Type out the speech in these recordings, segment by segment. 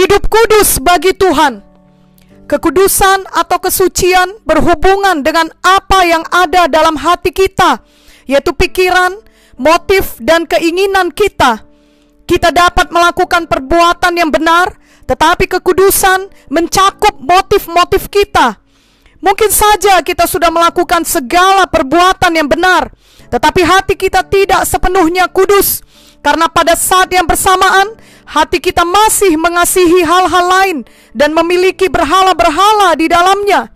Hidup kudus bagi Tuhan. Kekudusan atau kesucian berhubungan dengan apa yang ada dalam hati kita, yaitu pikiran, motif, dan keinginan kita. Kita dapat melakukan perbuatan yang benar, tetapi kekudusan mencakup motif-motif kita. Mungkin saja kita sudah melakukan segala perbuatan yang benar, tetapi hati kita tidak sepenuhnya kudus, karena pada saat yang bersamaan hati kita masih mengasihi hal-hal lain dan memiliki berhala-berhala di dalamnya.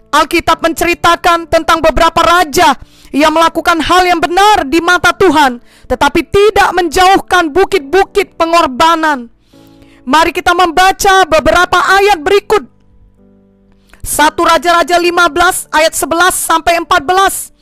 Alkitab menceritakan tentang beberapa raja yang melakukan hal yang benar di mata Tuhan, tetapi tidak menjauhkan bukit-bukit pengorbanan. Mari kita membaca beberapa ayat berikut. 1 Raja-Raja 15 ayat 11 sampai 14.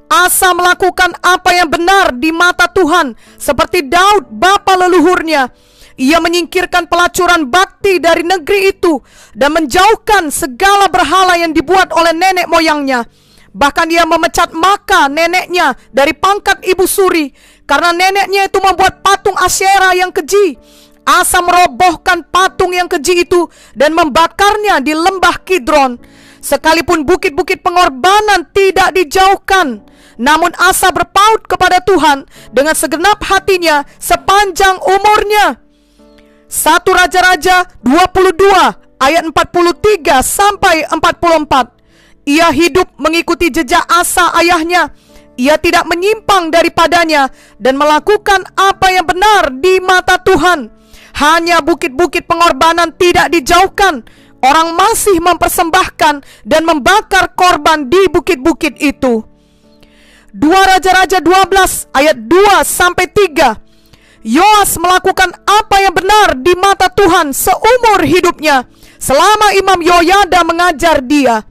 Asa melakukan apa yang benar di mata Tuhan, seperti Daud bapa leluhurnya. Ia menyingkirkan pelacuran bakti dari negeri itu dan menjauhkan segala berhala yang dibuat oleh nenek moyangnya. Bahkan ia memecat Maka neneknya dari pangkat ibu suri, karena neneknya itu membuat patung Asyera yang keji. Asa merobohkan patung yang keji itu dan membakarnya di lembah Kidron. Sekalipun bukit-bukit pengorbanan tidak dijauhkan, namun Asa berpaut kepada Tuhan dengan segenap hatinya sepanjang umurnya. 1 Raja-Raja 22 ayat 43 sampai 44. Ia hidup mengikuti jejak Asa ayahnya. Ia tidak menyimpang daripadanya dan melakukan apa yang benar di mata Tuhan. Hanya bukit-bukit pengorbanan tidak dijauhkan. Orang masih mempersembahkan dan membakar korban di bukit-bukit itu. 2 Raja-Raja 12 ayat 2 sampai 3. Yoas melakukan apa yang benar di mata Tuhan seumur hidupnya, selama Imam Yoyada mengajar dia.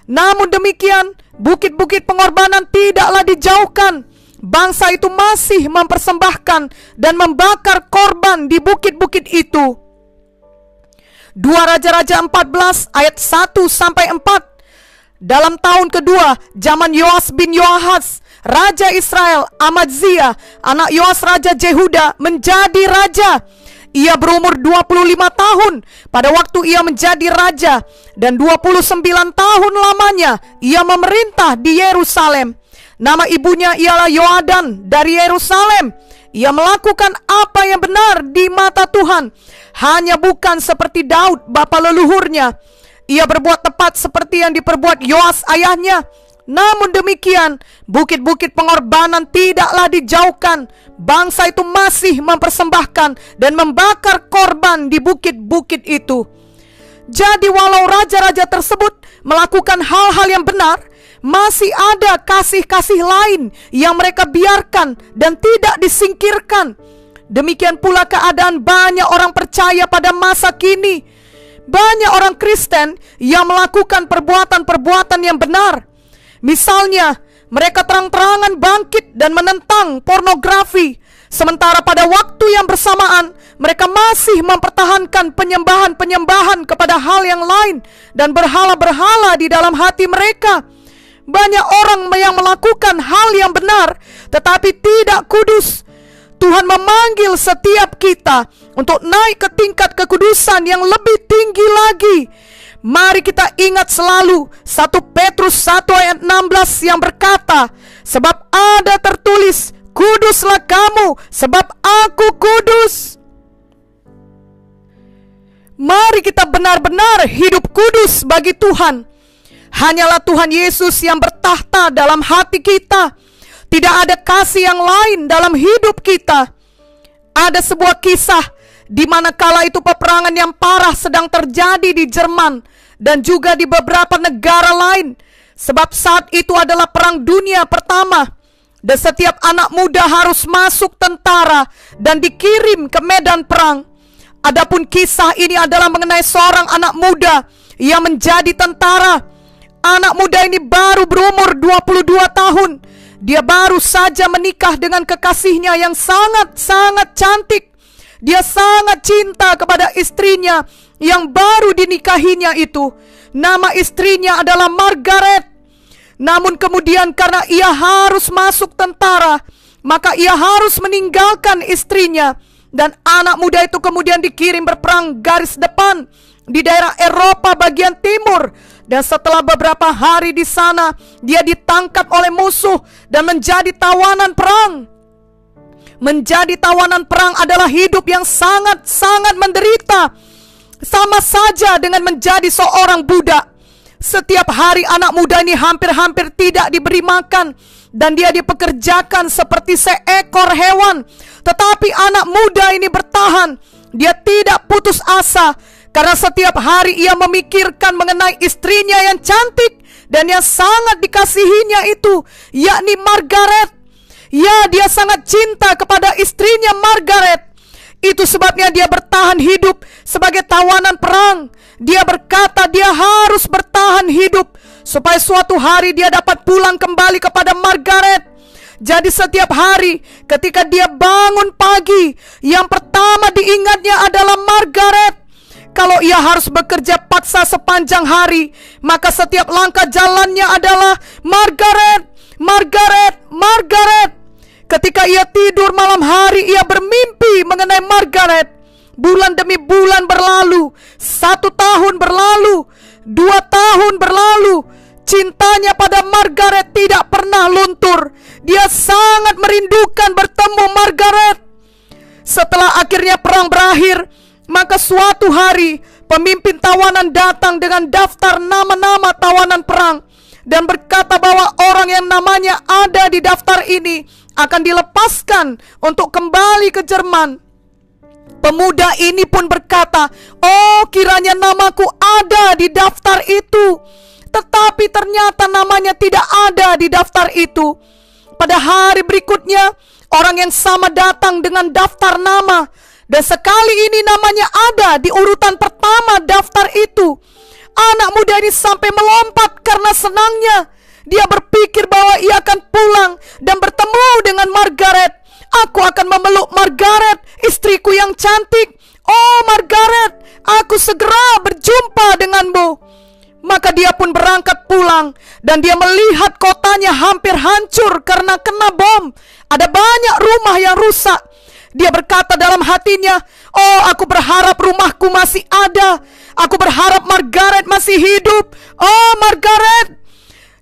Namun demikian, bukit-bukit pengorbanan tidaklah dijauhkan. Bangsa itu masih mempersembahkan dan membakar korban di bukit-bukit itu. 2 Raja-Raja 14 ayat 1 sampai 4. Dalam tahun kedua zaman Yoas bin Yoahaz Raja Israel, Amazia anak Yoas Raja Jehuda menjadi raja. Ia berumur 25 tahun pada waktu ia menjadi raja, dan 29 tahun lamanya ia memerintah di Yerusalem. Nama ibunya ialah Yoadan dari Yerusalem. Ia melakukan apa yang benar di mata Tuhan, hanya bukan seperti Daud bapa leluhurnya. Ia berbuat tepat seperti yang diperbuat Yoas ayahnya. Namun demikian, bukit-bukit pengorbanan tidaklah dijauhkan. Bangsa itu masih mempersembahkan dan membakar korban di bukit-bukit itu. Jadi walau raja-raja tersebut melakukan hal-hal yang benar, masih ada kasih-kasih lain yang mereka biarkan dan tidak disingkirkan. Demikian pula keadaan banyak orang percaya pada masa kini. Banyak orang Kristen yang melakukan perbuatan-perbuatan yang benar. Misalnya, mereka terang-terangan bangkit dan menentang pornografi, sementara pada waktu yang bersamaan mereka masih mempertahankan penyembahan-penyembahan kepada hal yang lain dan berhala-berhala di dalam hati mereka. Banyak orang yang melakukan hal yang benar tetapi tidak kudus. Tuhan memanggil setiap kita untuk naik ke tingkat kekudusan yang lebih tinggi lagi. Mari kita ingat selalu 1 Petrus 1 ayat 16 yang berkata, sebab ada tertulis, kuduslah kamu sebab aku kudus. Mari kita benar-benar hidup kudus bagi Tuhan. Hanyalah Tuhan Yesus yang bertahta dalam hati kita. Tidak ada kasih yang lain dalam hidup kita. Ada sebuah kisah di mana kala itu peperangan yang parah sedang terjadi di Jerman dan juga di beberapa negara lain. Sebab saat itu adalah perang dunia pertama, dan setiap anak muda harus masuk tentara dan dikirim ke medan perang. Adapun kisah ini adalah mengenai seorang anak muda yang menjadi tentara. Anak muda ini baru berumur 22 tahun. Dia baru saja menikah dengan kekasihnya yang sangat-sangat cantik. Dia sangat cinta kepada istrinya yang baru dinikahinya itu. Nama istrinya adalah Margaret. Namun kemudian karena ia harus masuk tentara, maka ia harus meninggalkan istrinya Dan anak muda itu kemudian dikirim berperang garis depan di daerah Eropa bagian timur. Dan setelah beberapa hari di sana, dia ditangkap oleh musuh dan menjadi tawanan perang. Menjadi tawanan perang adalah hidup yang sangat-sangat menderita, sama saja dengan menjadi seorang budak. Setiap hari anak muda ini hampir-hampir tidak diberi makan, dan dia dipekerjakan seperti seekor hewan. Tetapi anak muda ini bertahan. Dia tidak putus asa, karena setiap hari ia memikirkan mengenai istrinya yang cantik dan yang sangat dikasihinya itu, yakni Margaret. Ya, dia sangat cinta kepada istrinya Margaret. Itu sebabnya dia bertahan hidup sebagai tawanan perang. Dia berkata dia harus bertahan hidup supaya suatu hari dia dapat pulang kembali kepada Margaret. Jadi setiap hari ketika dia bangun pagi, yang pertama diingatnya adalah Margaret. Kalau ia harus bekerja paksa sepanjang hari, maka setiap langkah jalannya adalah Margaret, Margaret, Margaret. Ketika ia tidur malam hari, ia bermimpi mengenai Margaret. Bulan demi bulan berlalu, 1 tahun berlalu, 2 tahun berlalu. Cintanya pada Margaret tidak pernah luntur. Dia sangat merindukan bertemu Margaret. Setelah akhirnya perang berakhir, maka suatu hari pemimpin tawanan datang dengan daftar nama-nama tawanan perang dan berkata bahwa orang yang namanya ada di daftar ini akan dilepaskan untuk kembali ke Jerman. Pemuda ini pun berkata, "Oh, kiranya namaku ada di daftar itu." Tetapi ternyata namanya tidak ada di daftar itu. Pada hari berikutnya, orang yang sama datang dengan daftar nama, dan sekali ini namanya ada di urutan pertama daftar itu. Anak muda ini sampai melompat karena senangnya. Dia berpikir bahwa ia akan pulang dan bertemu dengan Margaret. Aku akan memeluk Margaret, istriku yang cantik. Oh Margaret, aku segera berjumpa denganmu. Maka dia pun berangkat pulang, dan dia melihat kotanya hampir hancur karena kena bom. Ada banyak rumah yang rusak. Dia berkata dalam hatinya, "Oh, aku berharap rumahku masih ada. Aku berharap Margaret masih hidup. Oh, Margaret."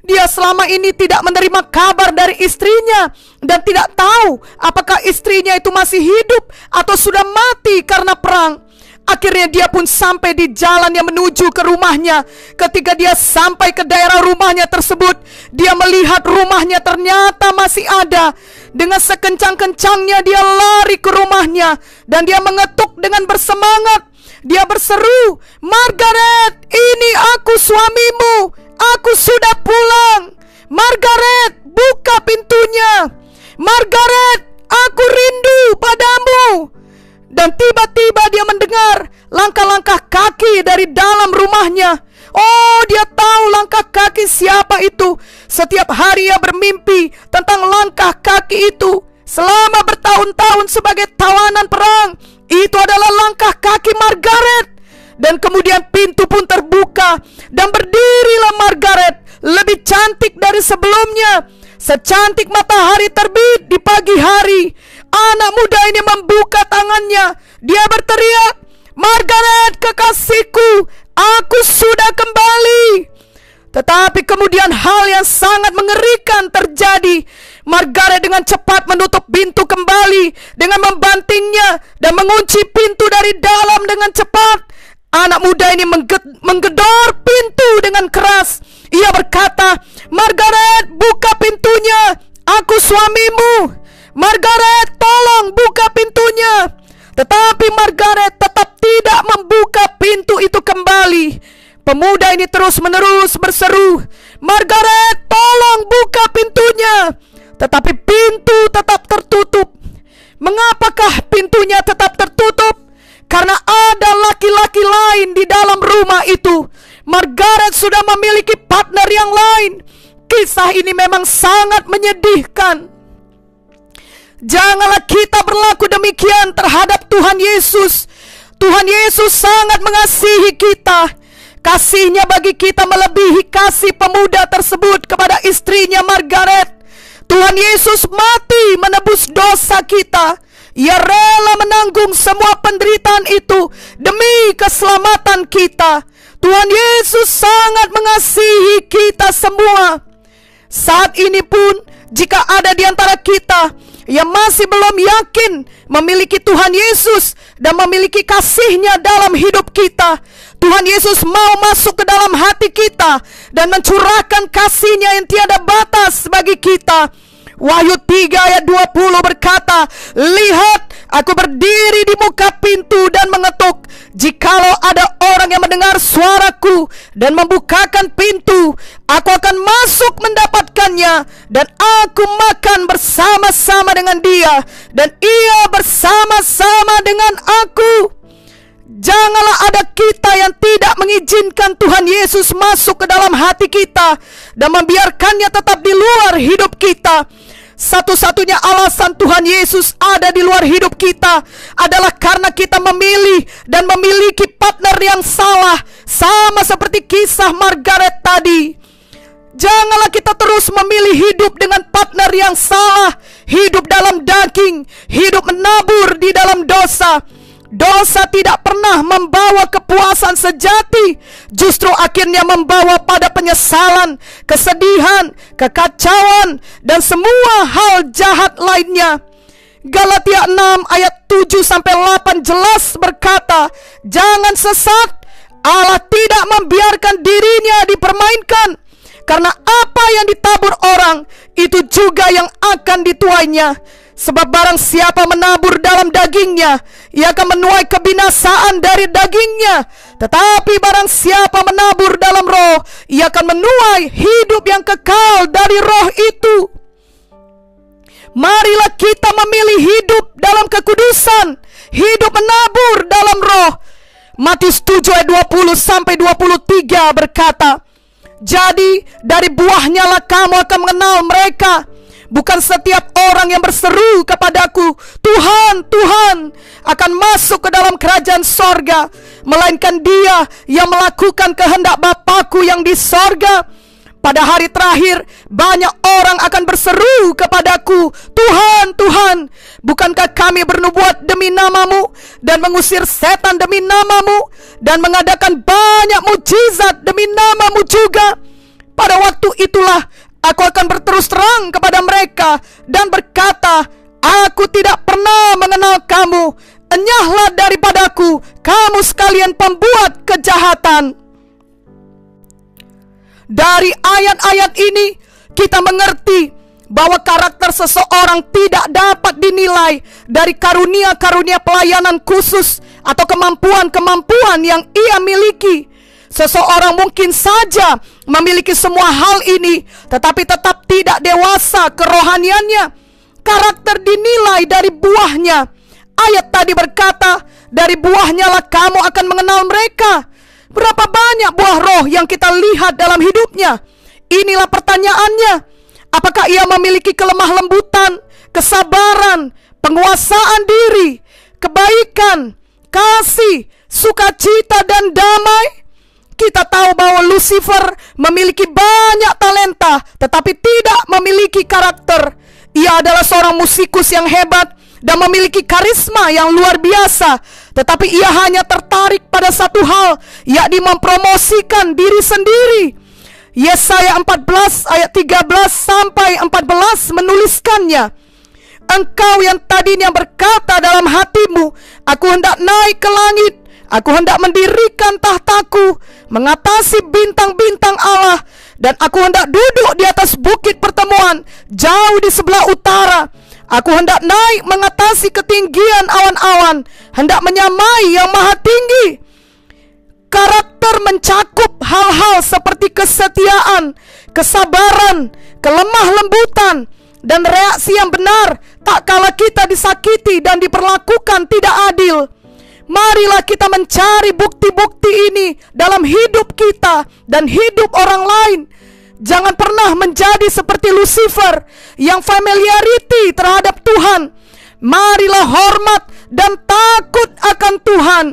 Dia selama ini tidak menerima kabar dari istrinya dan tidak tahu apakah istrinya itu masih hidup atau sudah mati karena perang. Akhirnya dia pun sampai di jalan yang menuju ke rumahnya. Ketika dia sampai ke daerah rumahnya tersebut, dia melihat rumahnya ternyata masih ada. Dengan sekencang-kencangnya dia lari ke rumahnya dan dia mengetuk dengan bersemangat. Dia berseru, "Margaret, ini aku suamimu. Aku sudah pulang. Margaret, buka pintunya. Margaret, aku rindu padamu." Dan tiba-tiba dia mendengar langkah-langkah kaki dari dalam rumahnya. Oh, dia tahu langkah kaki siapa itu. Setiap hari ia bermimpi tentang langkah kaki itu. Selama bertahun-tahun sebagai tawanan perang, itu adalah langkah kaki Margaret. Dan kemudian pintu pun terbuka, dan berdirilah Margaret, lebih cantik dari sebelumnya, secantik matahari terbit di pagi hari. Anak muda ini membuka tangannya. Dia berteriak, "Margaret, kekasihku, aku sudah kembali." Tetapi kemudian hal yang sangat mengerikan terjadi. Margaret dengan cepat menutup pintu kembali dengan membantingnya dan mengunci pintu dari dalam dengan cepat. Anak muda ini menggedor pintu dengan keras. Ia berkata, "Margaret, buka pintunya. Aku suamimu. Margaret, tolong buka pintunya." Tetapi Margaret tetap tidak membuka pintu itu kembali. Pemuda ini terus-menerus berseru, "Margaret, tolong buka pintunya." Tetapi pintu tetap tertutup. Mengapakah pintunya tetap tertutup? Karena ada laki-laki lain di dalam rumah itu. Margaret sudah memiliki partner yang lain. Kisah ini memang sangat menyedihkan. Janganlah kita berlaku demikian terhadap Tuhan Yesus. Tuhan Yesus sangat mengasihi kita. Kasihnya bagi kita melebihi kasih pemuda tersebut kepada istrinya Margaret. Tuhan Yesus mati menebus dosa kita. Ia rela menanggung semua penderitaan itu demi keselamatan kita. Tuhan Yesus sangat mengasihi kita semua. Saat ini pun, jika ada di antara kita yang masih belum yakin memiliki Tuhan Yesus dan memiliki kasih-Nya dalam hidup kita, Tuhan Yesus mau masuk ke dalam hati kita dan mencurahkan kasih-Nya yang tiada batas bagi kita. Wahyu 3 ayat 20 berkata, "Lihat, aku berdiri di muka pintu dan mengetuk. Jikalau ada orang yang mendengar suaraku dan membukakan pintu, aku akan masuk mendapatkannya, dan aku makan bersama-sama dengan dia, dan ia bersama-sama dengan aku." Janganlah ada kita yang tidak mengizinkan Tuhan Yesus masuk ke dalam hati kita dan membiarkannya tetap di luar hidup kita. Satu-satunya alasan Tuhan Yesus ada di luar hidup kita adalah karena kita memilih dan memiliki partner yang salah, sama seperti kisah Margaret tadi. Janganlah kita terus memilih hidup dengan partner yang salah, hidup dalam daging, hidup menabur di dalam dosa. Dosa tidak pernah membawa kepuasan sejati, justru akhirnya membawa pada penyesalan, kesedihan, kekacauan, dan semua hal jahat lainnya. Galatia 6 ayat 7-8 jelas berkata, "Jangan sesat, Allah tidak membiarkan dirinya dipermainkan, karena apa yang ditabur orang, itu juga yang akan dituainya. Sebab barang siapa menabur dalam dagingnya, ia akan menuai kebinasaan dari dagingnya. Tetapi barang siapa menabur dalam roh, ia akan menuai hidup yang kekal dari roh itu." Marilah kita memilih hidup dalam kekudusan, hidup menabur dalam roh. Matius 7 ayat 20-23 berkata, "Jadi dari buahnya lah kamu akan mengenal mereka. Bukan setiap orang yang berseru kepadaku, 'Tuhan, Tuhan,' akan masuk ke dalam kerajaan sorga, melainkan dia yang melakukan kehendak Bapa-Ku yang di sorga. Pada hari terakhir, banyak orang akan berseru kepadaku, 'Tuhan, Tuhan, bukankah kami bernubuat demi nama-Mu dan mengusir setan demi nama-Mu dan mengadakan banyak mujizat demi nama-Mu juga?' Pada waktu itulah aku akan berterus terang kepada mereka dan berkata, 'Aku tidak pernah mengenal kamu. Enyahlah daripadaku, kamu sekalian pembuat kejahatan.'" Dari ayat-ayat ini kita mengerti bahwa karakter seseorang tidak dapat dinilai dari karunia-karunia pelayanan khusus atau kemampuan-kemampuan yang ia miliki. Seseorang mungkin saja memiliki semua hal ini, tetapi tetap tidak dewasa kerohaniannya. Karakter dinilai dari buahnya. Ayat tadi berkata, "Dari buahnya lah kamu akan mengenal mereka." Berapa banyak buah roh yang kita lihat dalam hidupnya? Inilah pertanyaannya. Apakah ia memiliki kelemah lembutan, kesabaran, penguasaan diri, kebaikan, kasih, sukacita, dan damai? Kita tahu bahwa Lucifer memiliki banyak talenta, tetapi tidak memiliki karakter. Ia adalah seorang musikus yang hebat dan memiliki karisma yang luar biasa, tetapi ia hanya tertarik pada satu hal, yakni mempromosikan diri sendiri. Yesaya 14 ayat 13-14 menuliskannya, "Engkau yang tadinya berkata dalam hatimu, 'Aku hendak naik ke langit, aku hendak mendirikan tahtaku mengatasi bintang-bintang Allah, dan aku hendak duduk di atas bukit pertemuan jauh di sebelah utara. Aku hendak naik mengatasi ketinggian awan-awan, hendak menyamai yang maha tinggi.'" Karakter mencakup hal-hal seperti kesetiaan, kesabaran, kelemah lembutan, dan reaksi yang benar tak kala kita disakiti dan diperlakukan tidak adil. Marilah kita mencari bukti-bukti ini dalam hidup kita dan hidup orang lain. Jangan pernah menjadi seperti Lucifer yang familiarity terhadap Tuhan. Marilah hormat dan takut akan Tuhan.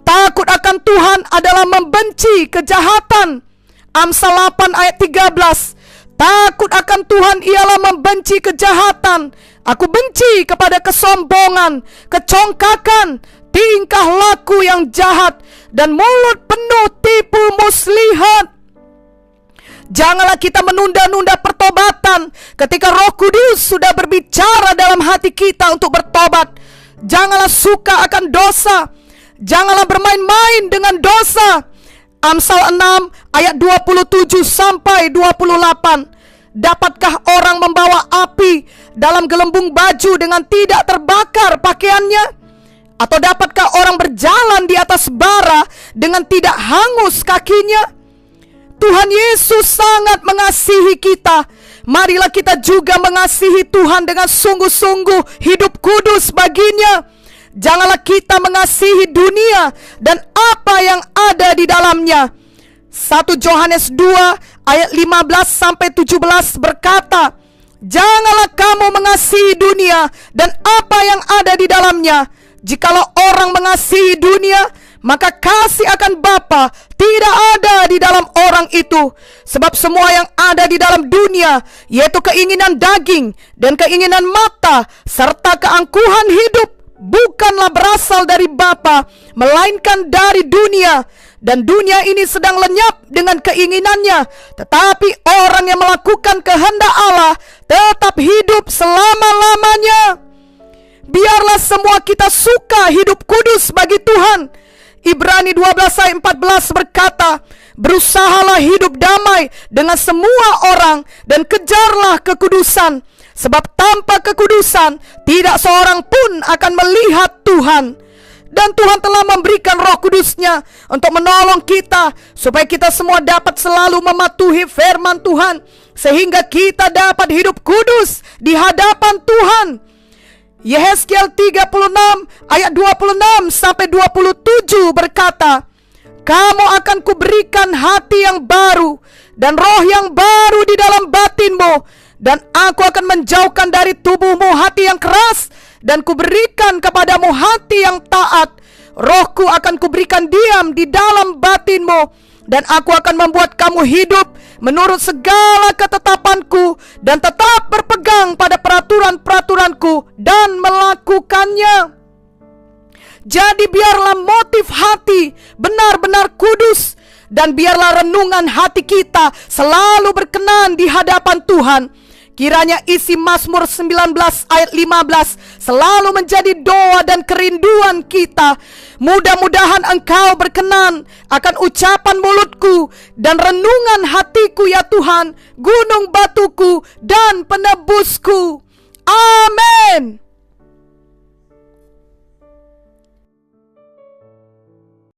Takut akan Tuhan adalah membenci kejahatan. Amsal 8 ayat 13. Takut akan Tuhan ialah membenci kejahatan, Aku benci kepada kesombongan, kecongkakan, tingkah laku yang jahat, dan mulut penuh tipu muslihat. Janganlah kita menunda-nunda pertobatan ketika Roh Kudus sudah berbicara dalam hati kita untuk bertobat. Janganlah suka akan dosa. Janganlah bermain-main dengan dosa. Amsal 6 ayat 27 sampai 28. Dapatkah orang membawa api dalam gelembung baju dengan tidak terbakar pakaiannya? Atau dapatkah orang berjalan di atas bara dengan tidak hangus kakinya? Tuhan Yesus sangat mengasihi kita. Marilah kita juga mengasihi Tuhan dengan sungguh-sungguh, hidup kudus baginya. Janganlah kita mengasihi dunia dan apa yang ada di dalamnya. 1 Yohanes 2 ayat 15 sampai 17 berkata, janganlah kamu mengasihi dunia dan apa yang ada di dalamnya. Jikalau orang mengasihi dunia, maka kasih akan Bapa tidak ada di dalam orang itu. Sebab semua yang ada di dalam dunia, yaitu keinginan daging dan keinginan mata serta keangkuhan hidup, bukanlah berasal dari Bapa, melainkan dari dunia. Dan dunia ini sedang lenyap dengan keinginannya. Tetapi orang yang melakukan kehendak Allah tetap hidup selama-lamanya. Biarlah semua kita suka hidup kudus bagi Tuhan. Ibrani 12 ayat 14 berkata, berusahalah hidup damai dengan semua orang dan kejarlah kekudusan. Sebab tanpa kekudusan tidak seorang pun akan melihat Tuhan. Dan Tuhan telah memberikan Roh Kudus-Nya untuk menolong kita, supaya kita semua dapat selalu mematuhi firman Tuhan, sehingga kita dapat hidup kudus di hadapan Tuhan. Yehezkiel 36 ayat 26 sampai 27 berkata, kamu akan kuberikan hati yang baru dan roh yang baru di dalam batinmu, dan aku akan menjauhkan dari tubuhmu hati yang keras, dan kuberikan kepadamu hati yang taat. Rohku akan kuberikan diam di dalam batinmu, dan aku akan membuat kamu hidup menurut segala ketetapanku, dan tetap berpegang pada peraturan-peraturanku dan melakukannya. Jadi biarlah motif hati benar-benar kudus, dan biarlah renungan hati kita selalu berkenan di hadapan Tuhan. Kiranya isi Mazmur 19 ayat 15 selalu menjadi doa dan kerinduan kita. Mudah-mudahan Engkau berkenan akan ucapan mulutku dan renungan hatiku, ya Tuhan, gunung batuku dan penebusku. Amin.